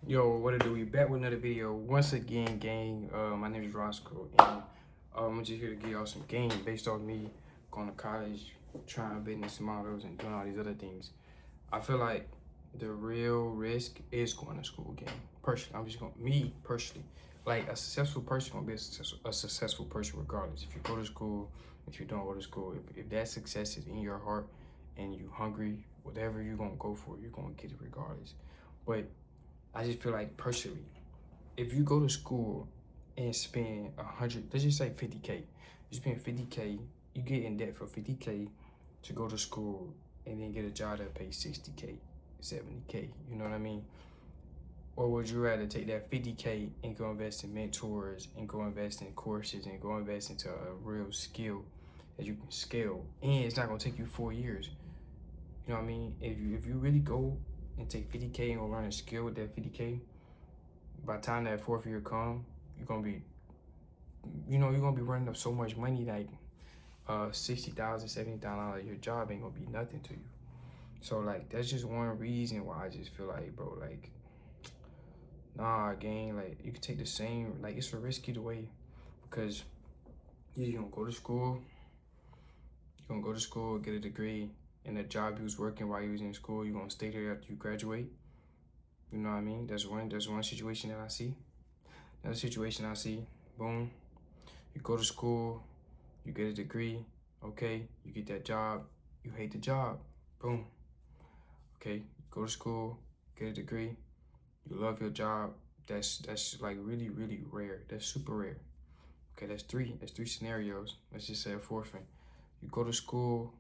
Yo, what it do? We back with another video once again, gang. My name is Roscoe, and I'm just here to give y'all some game based off me going to college, trying business models, and doing all these other things. I feel like the real risk is going to school, gang. Personally, I'm just going me personally. Like a successful person gonna be a successful person regardless. If you go to school, if you don't go to school, if that success is in your heart and you hungry, whatever you're gonna go for, you're gonna get it regardless. But I just feel like personally, if you go to school and spend 100, let's just say 50K, you spend 50K, you get in debt for 50K to go to school and then get a job that pays 60K, 70K, you know what I mean? Or would you rather take that 50K and go invest in mentors and go invest in courses and go invest into a real skill that you can scale, and it's not gonna take you 4 years? You know what I mean? If you really go and take 50K and go learn a skill with that 50K, by the time that fourth year come, you're gonna be, you're gonna be running up so much money, like 60,000, 70,000 dollars. Your job ain't gonna be nothing to you. So like that's just one reason why I just feel like, bro, like nah, gang, like you can take the same, like it's a risk either way, because you're gonna go to school, get a degree, and the job you was working while you was in school, you're gonna stay there after you graduate. You know what I mean? That's one situation that I see. Another situation I see, boom, you go to school, you get a degree, okay, you get that job, you hate the job, boom, okay, go to school, get a degree, you love your job. That's like really, really rare. That's super rare. Okay, that's three scenarios. Let's just say a fourth one. You go to school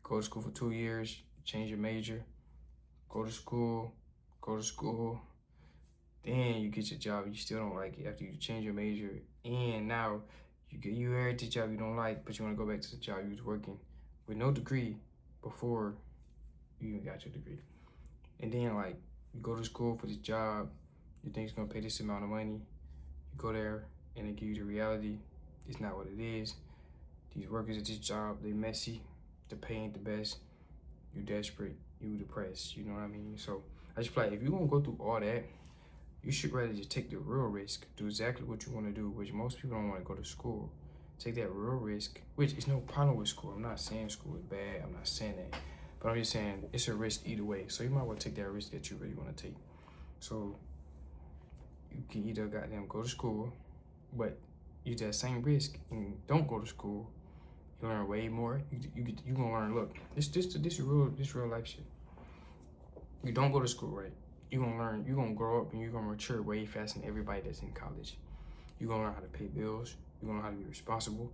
for 2 years, change your major, go to school, go to school, then you get your job, you still don't like it after you change your major, and now you heard the job you don't like, but you want to go back to the job you was working with no degree before you even got your degree. And then like you go to school for this job, you think it's gonna pay this amount of money, you go there and they give you the reality, it's not what it is. These workers at this job, they messy, the pay ain't the best, you desperate, you depressed, you know what I mean? So I just feel like if you're gonna go through all that, you should rather just take the real risk, do exactly what you want to do, which most people don't want to go to school. Take that real risk, which is no problem with school. I'm not saying school is bad. I'm not saying that. But I'm just saying it's a risk either way. So you might want to take that risk that you really want to take. So you can either goddamn go to school, but use that same risk and don't go to school. You learn way more. You gonna learn. Look, this real life shit. You don't go to school, right? You gonna learn. You gonna grow up and you gonna mature way faster than everybody that's in college. You're gonna learn how to pay bills. You're gonna learn how to be responsible.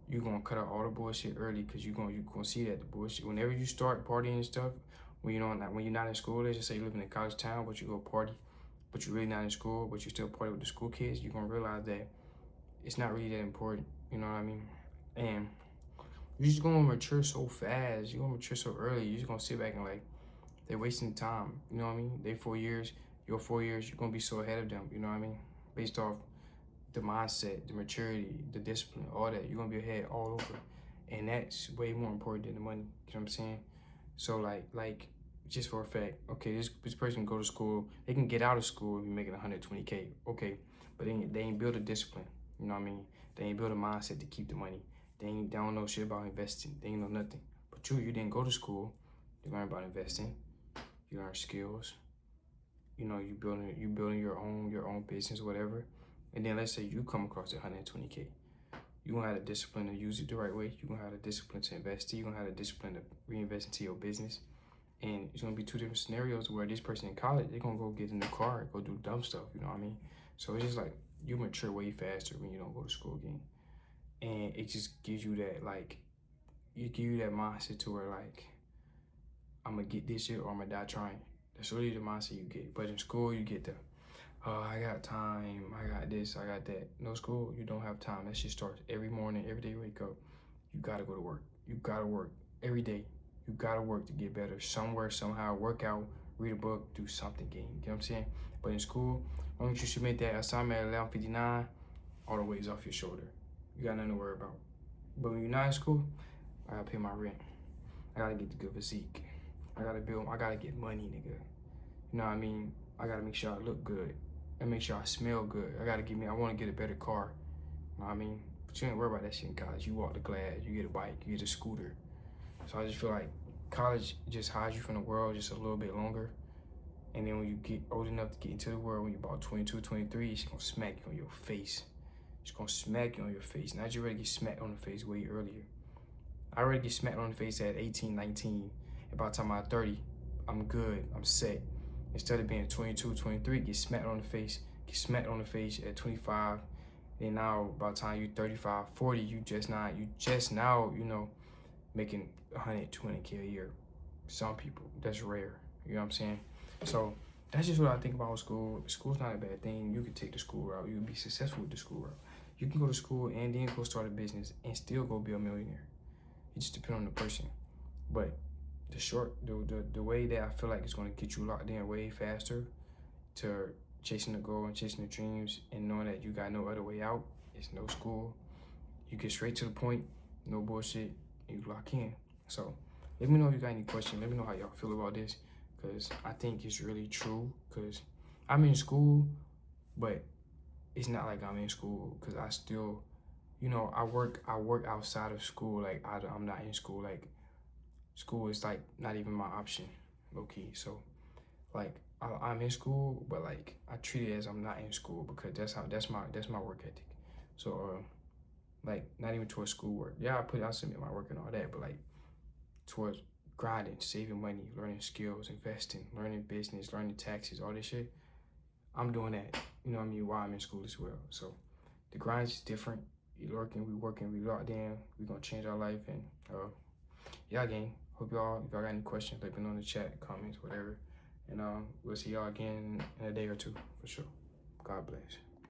You're gonna cut out all the bullshit early because you gonna see that the bullshit. Whenever you start partying and stuff, when you're not in school, let's just say you live in a college town, but you go party, but you're really not in school, but you still party with the school kids, you're gonna realize that it's not really that important. You know what I mean? And you're just gonna mature so fast. You're gonna mature so early. You're just gonna sit back and like they're wasting time. You know what I mean? They 4 years, your 4 years, you're gonna be so ahead of them. You know what I mean? Based off the mindset, the maturity, the discipline, all that. You're gonna be ahead all over. And that's way more important than the money. You know what I'm saying? So like just for a fact, okay, this person can go to school, they can get out of school and be making 120K. Okay. But they ain't build a discipline. You know what I mean? They ain't build a mindset to keep the money. They don't know shit about investing. They ain't know nothing. But you didn't go to school. You learn about investing. You learn skills. You building your own business, whatever. And then let's say you come across the 120K. You're gonna have the discipline to use it the right way. You're gonna have the discipline to invest it. You're gonna have the discipline to reinvest into your business. And it's gonna be two different scenarios where this person in college, they're gonna go get in the car, go do dumb stuff, you know what I mean? So it's just like you mature way faster when you don't go to school again. And it just gives you that like you give you that mindset to where like I'm gonna get this shit or I'm gonna die trying. That's really the mindset you get. But in school you get the I got time, I got this, I got that. No school, you don't have time. That shit starts every morning, every day you wake up. You gotta go to work. You gotta work every day. You gotta work to get better somewhere, somehow. Work out, read a book, do something, game. You know what I'm saying? But in school, as long as you submit that assignment at 11:59, all the weight is off your shoulder. You got nothing to worry about. But when you're not in school, I gotta pay my rent. I gotta get the good physique. I gotta get money, nigga. You know what I mean? I gotta make sure I look good and make sure I smell good. I want to get a better car. You know what I mean? But you ain't worry about that shit in college. You walk the glass, you get a bike, you get a scooter. So I just feel like college just hides you from the world just a little bit longer. And then when you get old enough to get into the world, when you're about 22, 23, it's gonna smack you on your face. It's gonna smack you on your face. Not you ready to get smacked on the face way earlier. I already get smacked on the face at 18, 19. And by the time I'm 30, I'm good, I'm set. Instead of being 22, 23, get smacked on the face at 25. Then now, by the time you're 35, 40, you just now, making 100, 200K a year. Some people, that's rare. You know what I'm saying? So that's just what I think about school. School's not a bad thing. You can take the school route. You can be successful with the school route. You can go to school and then go start a business and still go be a millionaire. It just depends on the person. But the way that I feel like it's gonna get you locked in way faster to chasing the goal and chasing the dreams and knowing that you got no other way out, it's no school. You get straight to the point, no bullshit, and you lock in. So let me know if you got any questions. Let me know how y'all feel about this, because I think it's really true. Because I'm in school, but it's not like I'm in school, because I still, I work outside of school. Like I'm not in school. Like school is like not even my option, low key. So like I'm in school, but like I treat it as I'm not in school, because that's my work ethic. So like not even towards schoolwork. Yeah, I submit my work and all that, but like towards grinding, saving money, learning skills, investing, learning business, learning taxes, all this shit. I'm doing that, you know what I mean, while I'm in school as well. So the grind is different. We working, we locked in, we gonna change our life. And yeah, gang, hope if y'all got any questions, let me know in the chat, comments, whatever. And we'll see y'all again in a day or two, for sure. God bless.